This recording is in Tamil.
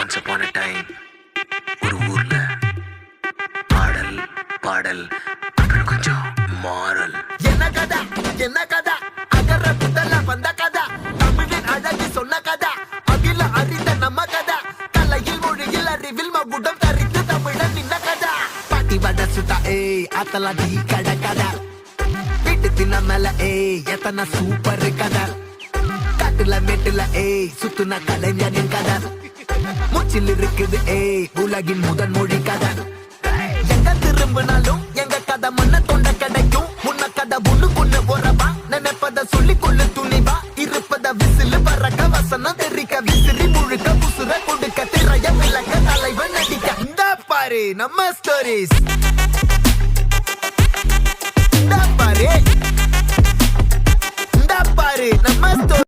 ஒன்ஸ் அப்பான் a டைம் ஒரு ஊர்ல பாடல் பாடல் அப்புறம் கொஞ்சம் மாறல். என்ன கதா அகர புத்தல வந்த கதா தமிழின் அழகு சொன்ன கதா அகில அறிந்த நம்ம கதா கலையில் மொழியில் அறிவில் மகுடம் தரித்து தமிழன் நின்ன கதா பாட்டி வட சுட்டா அத்தலா டீ கட கதா வீட்டு தின்ன மேல எத்தனை சூப்பர் கதா காட்டுல மேட்டுல சுத்துன கலைஞனின் கதா மூச்சில் இருக்குது உலகின் முதன் மொழி கதா எங்க திரும்பினாலும் எங்க கதை மண்ண தொண்ட கிடைக்கும் முன்ன கதை ஒண்ணு போறவா நினைப்பத சொல்லி கொள்ளு துணிவா இருப்பத விசிலு பறக்க வசனம் தெரிக்க விசிறி முழுக்க புசுர கொடுக்க திரைய விளக்க தலைவன் நடிக்க இந்த பாரு நம்ம ஸ்டோரிஸ் இந்த பாரு நம்ம ஸ்டோரி